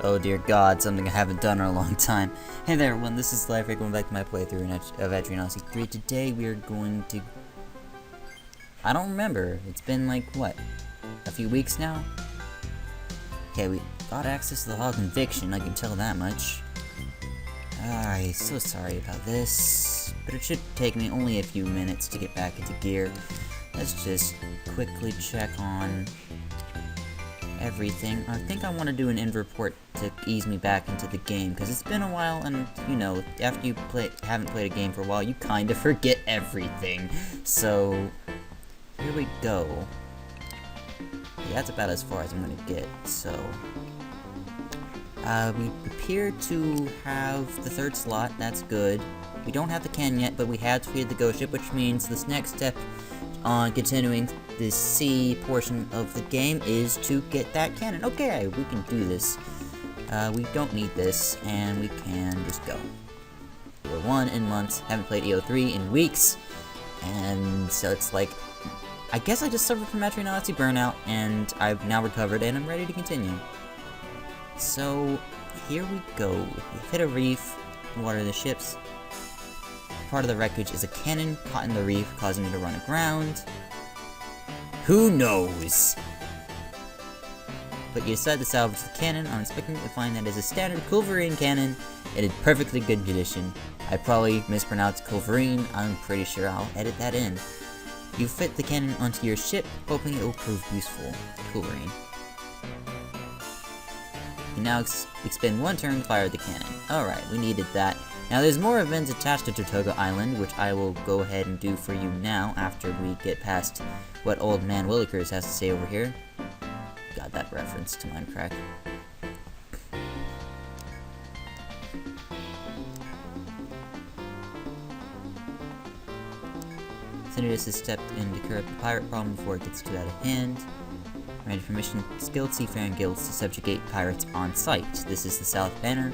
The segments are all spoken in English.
Oh dear god, something I haven't done in a long time. Hey there everyone, this is Life. Going back to my playthrough of Etrian Odyssey 3. Today we are going to... I don't remember. It's been like, what? A few weeks now? Okay, we got access to the Hall Conviction, I can tell that much. I'm so sorry about this, but it should take me only a few minutes to get back into gear. Let's just quickly check on everything. I think I want to do an end report to ease me back into the game, because it's been a while, and you know, after you haven't played a game for a while, you kind of forget everything. So here we go. Yeah, that's about as far as I'm gonna get. So we appear to have the third slot. That's good. We don't have the cannon yet, but we have defeated the ghost ship, which means this next step on continuing the C portion of the game is to get that cannon. Okay, we can do this. We don't need this, and we can just go. We're 1 in months, haven't played EO3 in weeks, and so it's like, I guess I just suffered from Etrian Odyssey burnout, and I've now recovered, and I'm ready to continue. So, here we go. We've hit a reef, water the ships. Part of the wreckage is a cannon caught in the reef, causing it to run aground. Who knows? But you decide to salvage the cannon. I'm expecting to find that it's a standard Culverin cannon in perfectly good condition. I probably mispronounced Culverin. I'm pretty sure I'll edit that in. You fit the cannon onto your ship, hoping it will prove useful. Culverin. You now expend 1 turn to fire the cannon. Alright, we needed that. Now there's more events attached to Tortuga Island, which I will go ahead and do for you now after we get past what Old Man Willikers has to say over here. Got that reference to Minecraft. Senators has stepped in to curb the pirate problem before it gets too out of hand. Ready for mission skilled seafaring guilds to subjugate pirates on sight. This is the South Banner.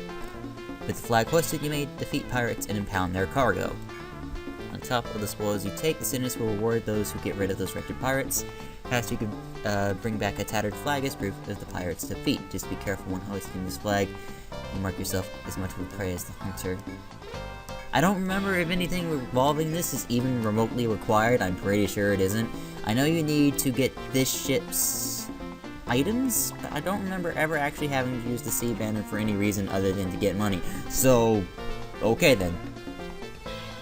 With the flag hoisted, you may defeat pirates and impound their cargo. On top of the spoils you take, the Senators will reward those who get rid of those wretched pirates. Perhaps you could bring back a tattered flag as proof of the pirates' defeat. Just be careful when hoisting this flag. You mark yourself as much of a prey as the hunter. I don't remember if anything involving this is even remotely required. I'm pretty sure it isn't. I know you need to get this ship's items, but I don't remember ever actually having to use the sea banner for any reason other than to get money. So, okay then.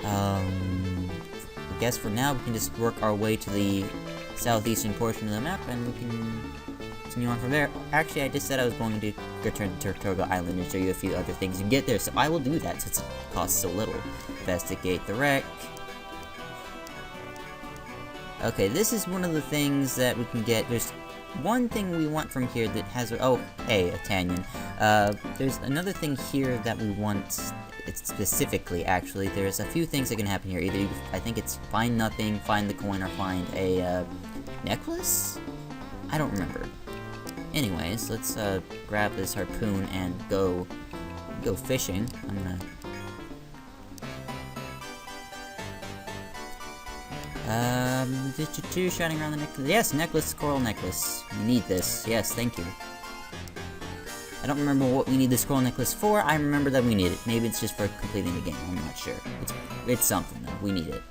I guess for now we can just work our way to the southeastern portion of the map, and we can continue on from there. Actually, I just said I was going to return to Tortuga Island and show you a few other things and get there, so I will do that since it costs so little. Investigate the wreck. Okay, this is one of the things that we can get. There's one thing we want from here that has... Oh, hey, a Tanyan. There's another thing here that we want... It's specifically, actually. There's a few things that can happen here. Either you, I think it's find nothing, find the coin, or find a, necklace? I don't remember. Anyways, let's, grab this harpoon and go fishing. I'm gonna... shining around the necklace. Yes, necklace, coral necklace. You need this. Yes, thank you. I don't remember what we need this coral necklace for. I remember that we need it. Maybe it's just for completing the game. I'm not sure. It's something though. We need it.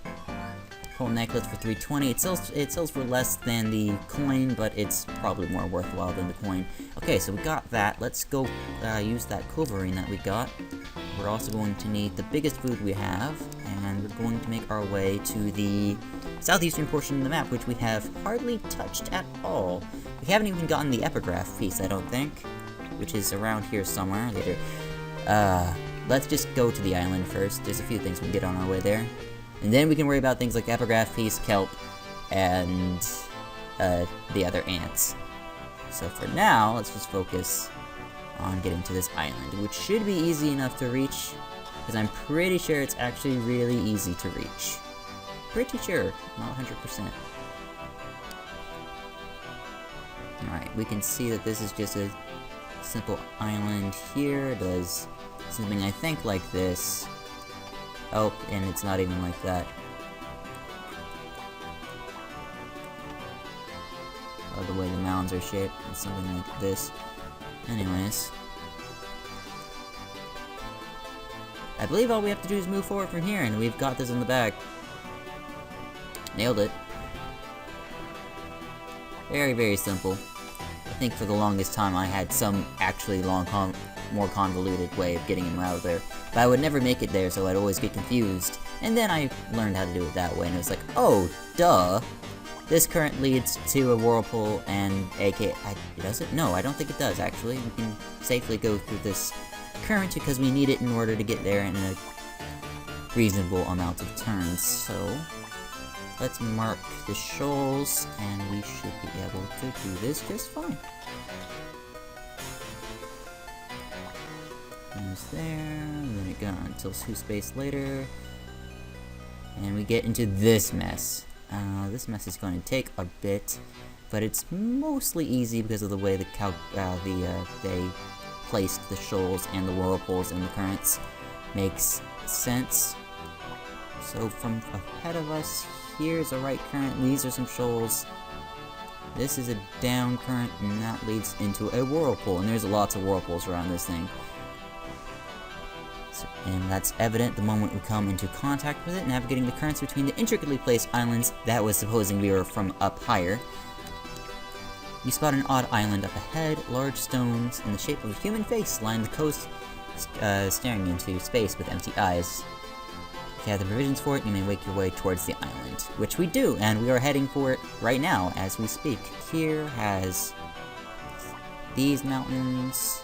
Coral necklace for 320. It sells for less than the coin, but it's probably more worthwhile than the coin. Okay, so we got that. Let's go use that Culverin that we got. We're also going to need the biggest food we have, and we're going to make our way to the southeastern portion of the map, which we have hardly touched at all. We haven't even gotten the Epigraph piece, I don't think, which is around here somewhere later. Let's just go to the island first. There's a few things we can get on our way there. And then we can worry about things like Epigraph piece, Kelp, and the other ants. So for now, let's just focus on getting to this island, which should be easy enough to reach, because I'm pretty sure it's actually really easy to reach. Pretty sure, not 100%. Alright, we can see that this is just a simple island here. It does something I think like this. Oh, and it's not even like that. Oh, the way the mounds are shaped, it's something like this. Anyways, I believe all we have to do is move forward from here, and we've got this in the bag. Nailed it. Very, very simple. I think for the longest time I had some actually more convoluted way of getting him out of there. But I would never make it there, so I'd always get confused. And then I learned how to do it that way, and it was like, oh, duh. This current leads to a whirlpool, and does it? No, I don't think it does, actually. We can safely go through this current because we need it in order to get there in a reasonable amount of turns. So, let's mark the shoals, and we should be able to do this just fine. There's there, and then it got until 2 space later. And we get into this mess. This mess is going to take a bit, but it's mostly easy because of the way they placed the shoals and the whirlpools and the currents. Makes sense. So from ahead of us, here's a right current, these are some shoals. This is a down current, and that leads into a whirlpool, and there's lots of whirlpools around this thing. And that's evident the moment we come into contact with it, navigating the currents between the intricately placed islands. That was supposing we were from up higher. You spot an odd island up ahead. Large stones in the shape of a human face line the coast, staring into space with empty eyes. If you have the provisions for it, you may make your way towards the island, which we do, and we are heading for it right now as we speak. Here has these mountains.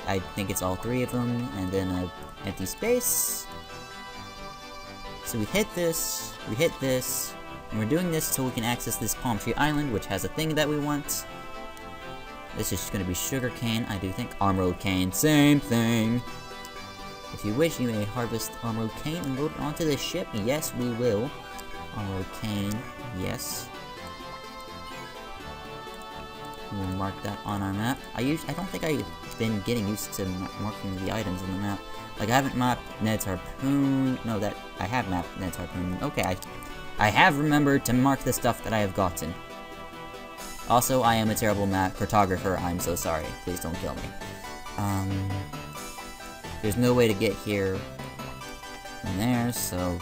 I think it's all 3 of them, and then a empty space. So we hit this, and we're doing this so we can access this palm tree island, which has a thing that we want. This is just going to be sugarcane, I do think. Armaroad cane, same thing. If you wish, you may harvest Armaroad cane and load it onto the ship. Yes, we will. Armaroad cane, yes. We'll mark that on our map. I don't think I've been getting used to marking the items on the map. Like, I haven't mapped Ned's Harpoon. No, I have mapped Ned's Harpoon. Okay, I have remembered to mark the stuff that I have gotten. Also, I am a terrible cartographer. I'm so sorry. Please don't kill me. There's no way to get here from there, so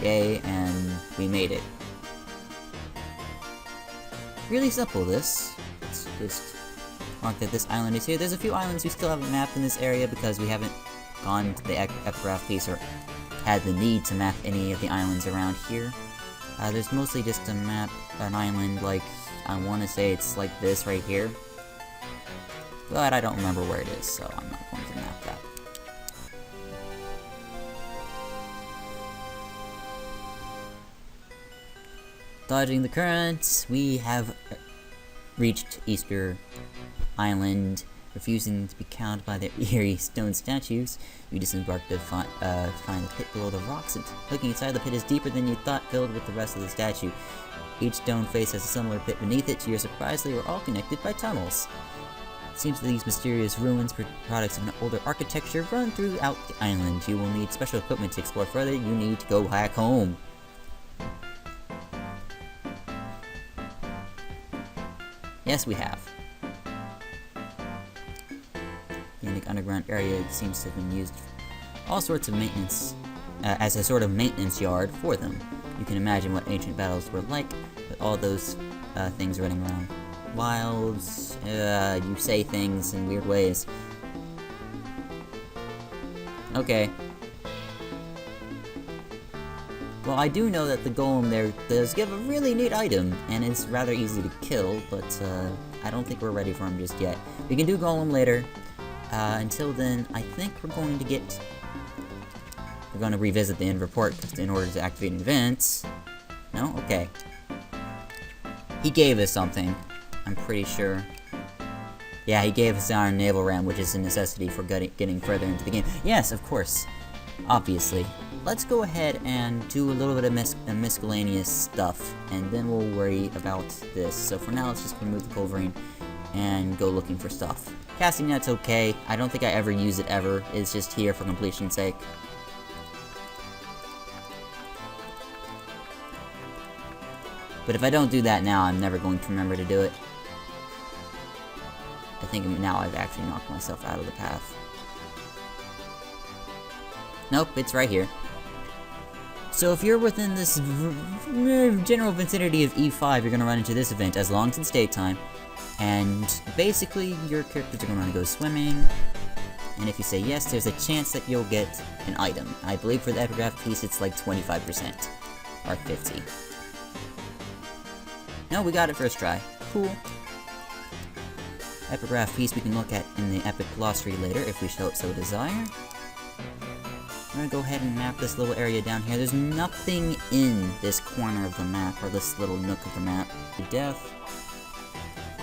yay, and we made it. Really simple, this. Let's just mark that this island is here. There's a few islands we still haven't mapped in this area because we haven't gone to the Epigraph piece or had the need to map any of the islands around here. There's mostly just to map an island like, I want to say it's like this right here. But I don't remember where it is, so I'm not going to map that. Dodging the currents, we have reached Easter Island. Refusing to be cowed by their eerie stone statues, you disembark to find the pit below the rocks. And looking inside, the pit is deeper than you thought, filled with the rest of the statue. Each stone face has a similar pit beneath it. To your surprise, they were all connected by tunnels. It seems that these mysterious ruins, products of an older architecture, run throughout the island. You will need special equipment to explore further. You need to go back home. Yes, we have. The underground area seems to have been used for all sorts of maintenance, as a sort of maintenance yard for them. You can imagine what ancient battles were like with all those things running around. Wilds, you say things in weird ways. Okay. Well, I do know that the golem there does give a really neat item, and it's rather easy to kill, but I don't think we're ready for him just yet. We can do golem later. Until then, I think we're going to revisit the end report in order to activate events. No? Okay. He gave us something, I'm pretty sure. Yeah, he gave us our Naval Ram, which is a necessity for getting further into the game. Yes, of course. Obviously. Let's go ahead and do a little bit of miscellaneous stuff, and then we'll worry about this. So for now, let's just remove the Culverin and go looking for stuff. Casting net's okay. I don't think I ever use it ever. It's just here for completion's sake. But if I don't do that now, I'm never going to remember to do it. I think now I've actually knocked myself out of the path. Nope, it's right here. So if you're within this general vicinity of E5, you're gonna run into this event, as long as it's daytime. And basically, your characters are gonna want to go swimming. And if you say yes, there's a chance that you'll get an item. I believe for the Epigraph piece, it's like 25%. Or 50. No, we got it first try. Cool. Epigraph piece we can look at in the Epic Glossary later, if we so desire. I'm gonna go ahead and map this little area down here. There's nothing in this corner of the map, or this little nook of the map, to death.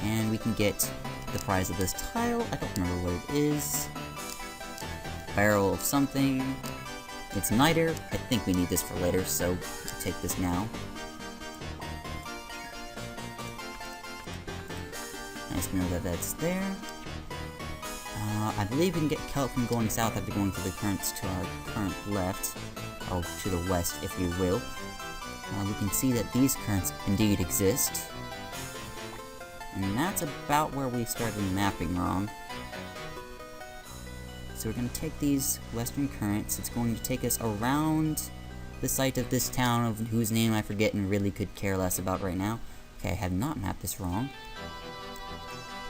And we can get the prize of this tile. I don't remember what it is. Barrel of something. It's Niter. I think we need this for later, so we'll take this now. Nice to know that that's there. I believe we can get Kelp from going south after going through the currents to our current left. Or to the west, if you will. We can see that these currents indeed exist. And that's about where we started mapping wrong. So we're going to take these western currents. It's going to take us around the site of this town, of whose name I forget and really could care less about right now. Okay, I have not mapped this wrong.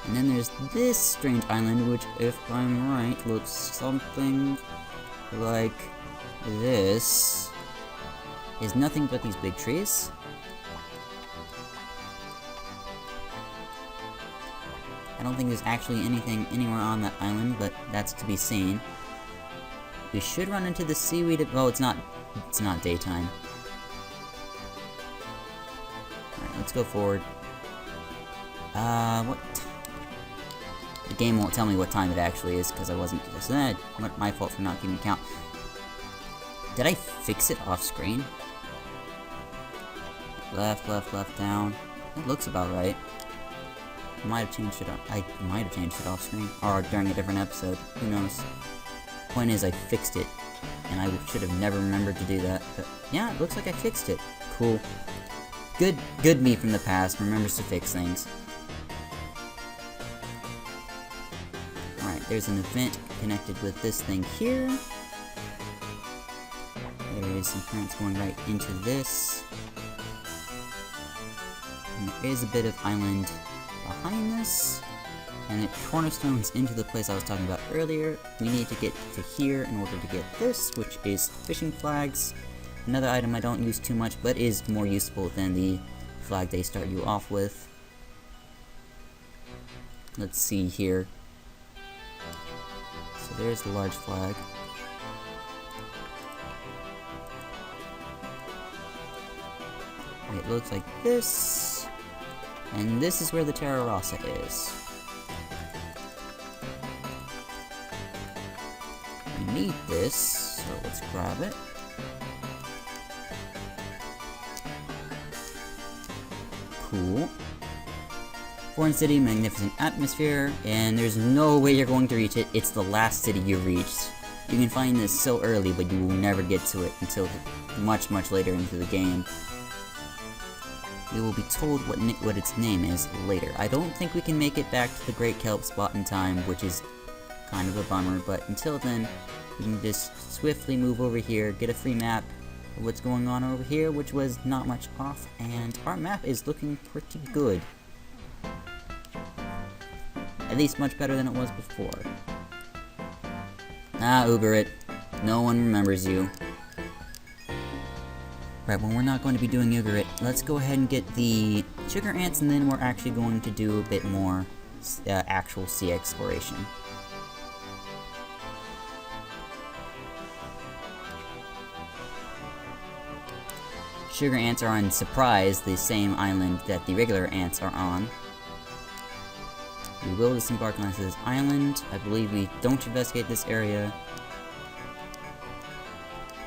And then there's this strange island, which, if I'm right, looks something like this. Is nothing but these big trees. I don't think there's actually anything anywhere on that island, but that's to be seen. We should run into the seaweed. Well, it's not daytime. Alright, let's go forward. What? The game won't tell me what time it actually is, because I wasn't. It's my fault for not keeping count. Did I fix it off screen? Left, left, left, down. It looks about right. I might have changed it off screen, or during a different episode. Who knows? Point is, I fixed it, and I should have never remembered to do that. But yeah, it looks like I fixed it. Cool. Good me from the past remembers to fix things. Alright, there's an event connected with this thing here. There is some currents going right into this. And there is a bit of island behind this, and it cornerstones into the place I was talking about earlier. We need to get to here in order to get this, which is fishing flags. Another item I don't use too much, but is more useful than the flag they start you off with. Let's see here. So there's the large flag. It looks like this. And this is where the Terra Rossa is. We need this, so let's grab it. Cool. Foreign city, magnificent atmosphere, and there's no way you're going to reach it. It's the last city you reached. You can find this so early, but you will never get to it until much, much later into the game. We will be told what its name is later. I don't think we can make it back to the Great Kelp spot in time, which is kind of a bummer, but until then, we can just swiftly move over here, get a free map of what's going on over here, which was not much off, and our map is looking pretty good. At least much better than it was before. Ah, Uber it. No one remembers you. Right, well, we're not going to be doing yogurt. Let's go ahead and get the sugar ants, and then we're actually going to do a bit more actual sea exploration. Sugar ants are on Surprise, the same island that the regular ants are on. We will disembark on this island. I believe we don't investigate this area.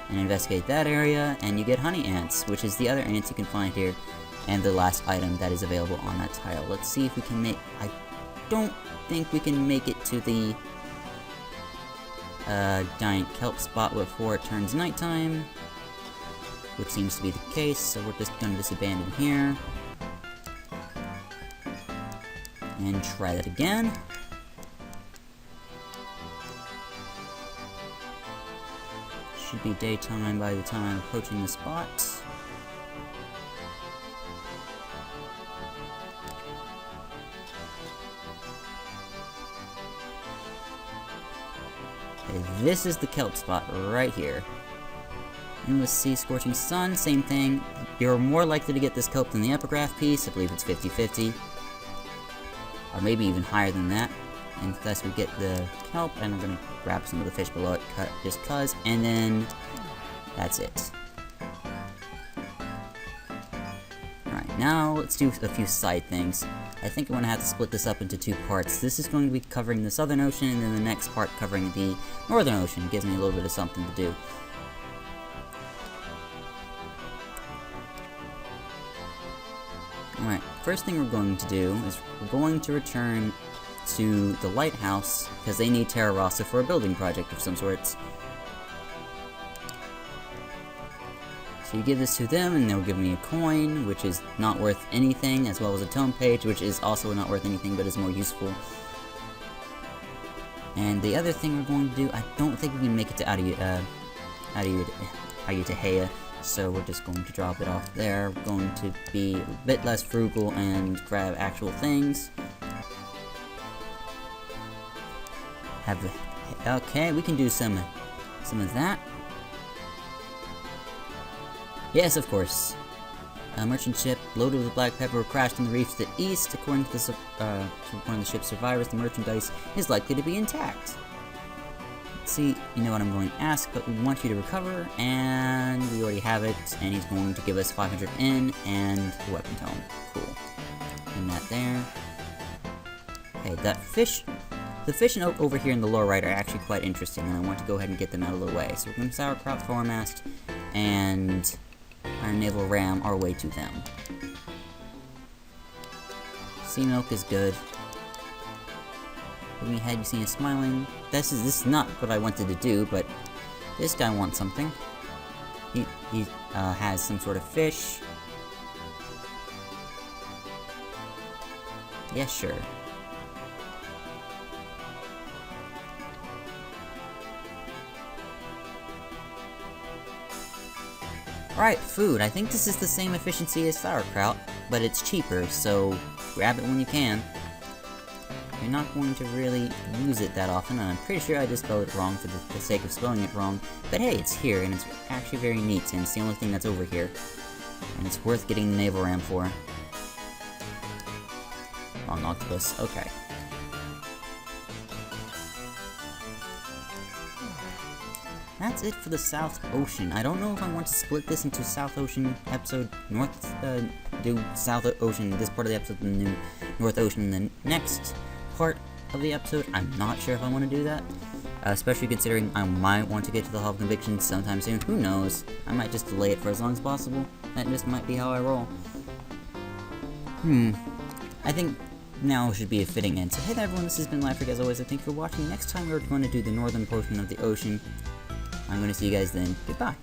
And investigate that area, and you get honey ants, which is the other ants you can find here, and the last item that is available on that tile. Let's see if we can make... I don't think we can make it to the giant kelp spot before it turns nighttime, which seems to be the case, so we're just going to disabandon here. And try that again. should be daytime by the time I'm approaching the spot. Okay, this is the kelp spot right here. Endless Sea, Scorching Sun, same thing. You're more likely to get this kelp than the Epigraph piece. I believe it's 50-50. Or maybe even higher than that. And thus we get the kelp, and we're gonna grab some of the fish below it, just cuz, and then that's it. Alright, now let's do a few side things. I think I'm gonna have to split this up into two parts. This is going to be covering the Southern Ocean, and then the next part covering the Northern Ocean. It gives me a little bit of something to do. Alright, first thing we're going to do is we're going to return to the lighthouse, because they need Terra Rossa for a building project of some sorts. So you give this to them, and they'll give me a coin, which is not worth anything, as well as a tome page, which is also not worth anything, but is more useful. And the other thing we're going to do, I don't think we can make it to Ayutthaya, so we're just going to drop it off there. We're going to be a bit less frugal and grab actual things. Okay, we can do some of that. Yes, of course. A merchant ship loaded with black pepper crashed on the reef to the east. According to one of the ship's survivors, the merchandise is likely to be intact. Let's see, you know what I'm going to ask, but we want you to recover, and we already have it, and he's going to give us 500 in, and a weapon tome. Cool. And that there. Okay, that fish... The fish over here in the lower right are actually quite interesting, and I want to go ahead and get them out of the way. So we're going to sauerkraut foremast, and our Naval Ram our way to them. Sea milk is good. Looking ahead, you see him smiling. This is not what I wanted to do, but this guy wants something. He has some sort of fish. Yeah, sure. Alright, food. I think this is the same efficiency as sauerkraut, but it's cheaper, so grab it when you can. You're not going to really use it that often, and I'm pretty sure I just spelled it wrong for the sake of spelling it wrong. But hey, it's here, and it's actually very neat, and it's the only thing that's over here. And it's worth getting the Naval Ram for. Long octopus, okay. That's it for the South Ocean. I don't know if I want to split this into South Ocean episode, do South Ocean, this part of the episode, and the North Ocean in the next part of the episode. I'm not sure if I want to do that, especially considering I might want to get to the Hall of Conviction sometime soon. Who knows? I might just delay it for as long as possible. That just might be how I roll. I think now should be a fitting end. So hey there everyone, this has been Life as always. I thank you for watching. Next time we're going to do the northern portion of the ocean. I'm going to see you guys then. Goodbye.